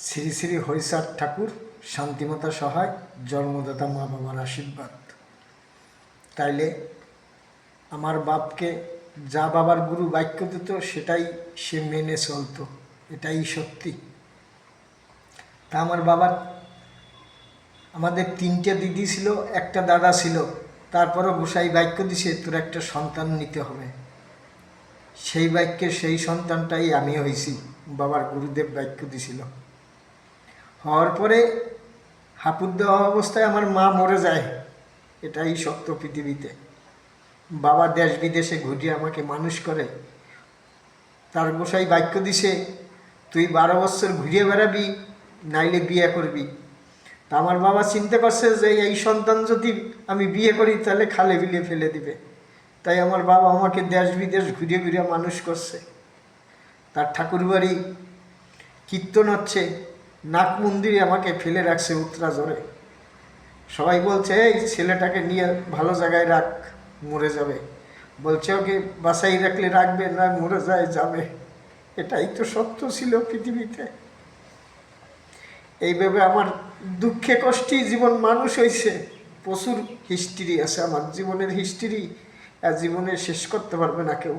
শ্রী শ্রী হরিচাঁদ ঠাকুর, শান্তিমাতা সহায়, জন্মদাতা মা বাবার আশীর্বাদ। তাইলে আমার বাপকে যা বাবার গুরু বাক্য দিত সেটাই সে মেনে চলতো, এটাই সত্যি। তা আমার বাবার, আমাদের 3টে দিদি ছিল, একটা দাদা ছিল, তারপরও গোসাই বাক্য দিছে তোর একটা সন্তান নিতে হবে। সেই বাক্যের সেই সন্তানটাই আমি হয়েছি, বাবার গুরুদেব বাক্য দিছিল। হওয়ার পরে হাঁপুর দেওয়া অবস্থায় আমার মা মরে যায়, এটাই সত্য পৃথিবীতে। বাবা দেশ বিদেশে ঘুরিয়ে আমাকে মানুষ করে, তার গোসাই বাক্য দিছে তুই 12 বছর ঘুরিয়ে বেড়াবি, নাইলে বিয়ে করবি। তা আমার বাবা চিন্তা করছে যে এই সন্তান যদি আমি বিয়ে করি তাহলে খালে বিলে ফেলে দিবে, তাই আমার বাবা আমাকে দেশ বিদেশ ঘুরিয়ে ঘুরিয়ে মানুষ করছে। তার ঠাকুরবাড়ি কীর্তন হচ্ছে, নাক মন্দিরে আমাকে ফেলে রাখছে উত্তরাজরে। সবাই বলছে এই ছেলেটাকে নিয়ে ভালো জায়গায় রাখ, মরে যাবে। বলছে ওকে বাসাই রাখলে রাখবে, না মরে যায় যাবে। এটাই তো সত্য ছিল পৃথিবীতে। এইভাবে আমার দুঃখে কষ্টেই জীবন মানুষ হয়েছে। প্রচুর হিস্ট্রি আছে আমার জীবনের, হিস্ট্রি আর জীবনে শেষ করতে পারবে না কেউ।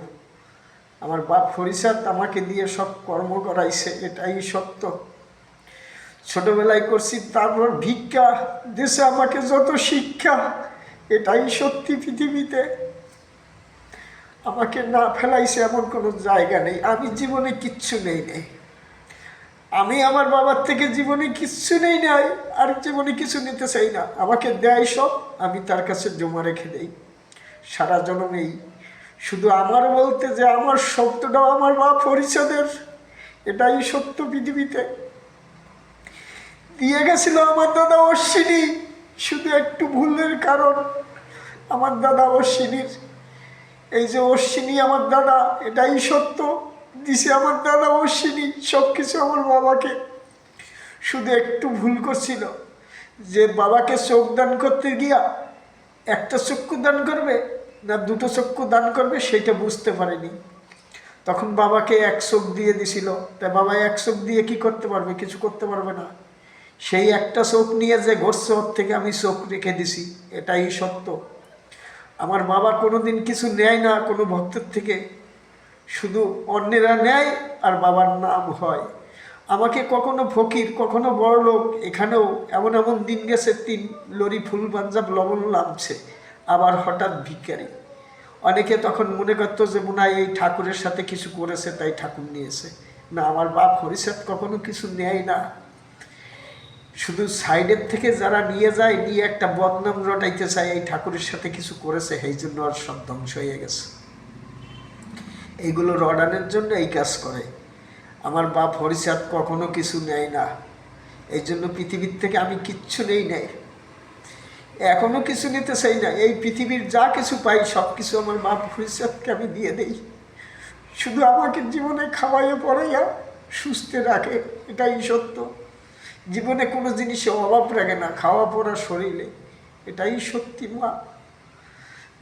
আমার বাপ হরিচাঁদ আমাকে দিয়ে সব কর্ম করাইছে, এটাই সত্য। ছোটবেলায় করছি, তারপর ভিক্ষা দেশে আমাকে যত শিক্ষা, এটাই সত্যি পৃথিবীতে। আমাকে না ফেলাইছে এমন কোনো জায়গা নেই। আমি জীবনে কিচ্ছু নেই নেই, আমি আমার বাবার থেকে জীবনে কিচ্ছু নেই নাই, আর জীবনে কিছু নিতে চাই না। আমাকে দেয় সব, আমি তার কাছে জমা রেখে দেই সারা জন্মেই। শুধু আমার বলতে যে আমার শব্দটাও আমার বাপ হরিচাঁদের, এটাই সত্য পৃথিবীতে। দিয়ে গেছিল আমার দাদা অশ্বিনী, শুধু একটু ভুলের কারণ। আমার দাদা অশ্বিনীর, এই যে অশ্বিনী আমার দাদা, এটাই সত্য। দিছে আমার দাদা অশ্বিনী সব কিছু আমার বাবাকে, শুধু একটু ভুল করছিল যে বাবাকে চোখ দান করতে গিয়া একটা চক্ষু দান করবে না 2টো চক্ষু দান করবে সেটা বুঝতে পারেনি। তখন বাবাকে 1 চোখ দিয়ে দিছিল। তাই বাবা 1 চোখ দিয়ে কি করতে পারবে? কিছু করতে পারবে না। সেই একটা চোখ নিয়ে যে ঘটছে, ওর থেকে আমি চোখ রেখে দিছি, এটাই সত্য। আমার বাবা কোনোদিন কিছু নেয় না কোনো ভক্তের থেকে, শুধু অন্যেরা নেয় আর বাবার নাম হয়। আমাকে কখনো ফকির, কখনো বড় লোক, এখানেও এমন এমন দিন গেছে 3 লরি ফুল পাঞ্জাব লবণ নামছে, আবার হঠাৎ ভিখারি। অনেকে তখন মনে করতো যে মনে হয় এই ঠাকুরের সাথে কিছু করেছে তাই ঠাকুর নিয়েছে। না, আমার বাপ হরিচাঁদ কখনো কিছু নেয় না। শুধু সাইডের থেকে যারা নিয়ে যায়, নিয়ে একটা বদনাম রটাইতে চায় এই ঠাকুরের সাথে কিছু করেছে, এই জন্য আর সব ধ্বংস হয়ে গেছে। এইগুলো রডানের জন্য এই কাজ করে। আমার বাপ হরিচাঁদ কখনো কিছু নেয় না, এই জন্য পৃথিবীর থেকে আমি কিচ্ছু নেই নেই, এখনো কিছু নিতে চাই না। এই পৃথিবীর যা কিছু পাই সব কিছু আমার বাপ হরিচাঁদকে আমি দিয়ে দেই। শুধু আমাকে জীবনে খাওয়াইয়া পড়াইয়া সুস্থ রাখে, এটাই সত্য। জীবনে কোনো জিনিসে অভাব রাখে না, খাওয়া পড়া শরীরে, এটাই সত্যি মা।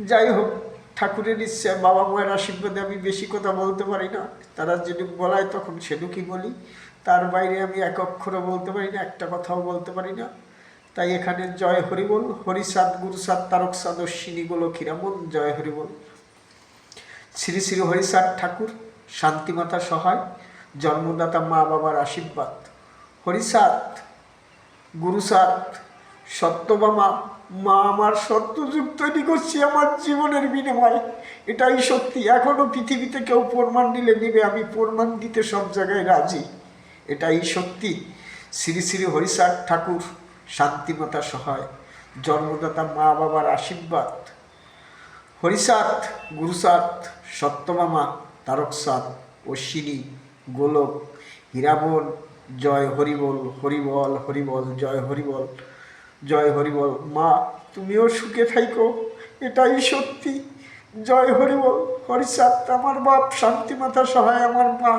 যাই হোক, ঠাকুরের ইচ্ছা, বাবা মায়ের আশীর্বাদে আমি বেশি কথা বলতে পারি না। তারা যেটুক বলায় তখন সেটুকুই বলি, তার বাইরে আমি এক অক্ষরও বলতে পারি না, একটা কথাও বলতে পারি না। তাই এখানে জয় হরি বল, হরিচাঁদ, গুরুচাঁদ, তারকচাঁদ, অশ্বিনী গোলক্ষীরামন, জয় হরি বল। শ্রী শ্রী হরিচাঁদ ঠাকুর, শান্তিমাতা সহায়, জন্মদাতা মা বাবার আশীর্বাদ। হরিচাঁদ, গুরুচাঁদ, সত্যবামা, মা আমার সত্যযুগ তৈরি করছি আমার জীবনের বিনিময়ে, এটাই সত্যি। এখনও পৃথিবীতে কেউ প্রমাণ নিলে নিবে, আমি প্রমাণ দিতে সব জায়গায় রাজি, এটাই সত্যি। শ্রী শ্রী হরিচাঁদ ঠাকুর, শান্তিমাতা সহায়, জন্মদাতা মা বাবার আশীর্বাদ। হরিচাঁদ, গুরুচাঁদ, সত্যমামা, তারকচাঁদ, অশ্বিনী, গোলক, হীরামন, জয় হরিবল, হরিবল হরিবল, জয় হরিবল, জয় হরিবল। মা তুমিও সুখে থাইকো, এটাই সত্যি। জয় হরিবল। হরিচাঁদ আমার বাপ, শান্তিমাতা সহায় আমার মা,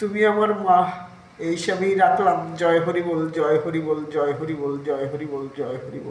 তুমি আমার মা, এই সবই রাখলাম। জয় হরিবল, জয় হরিবল, জয় হরিবল, জয় হরিবল, জয় হরিবল।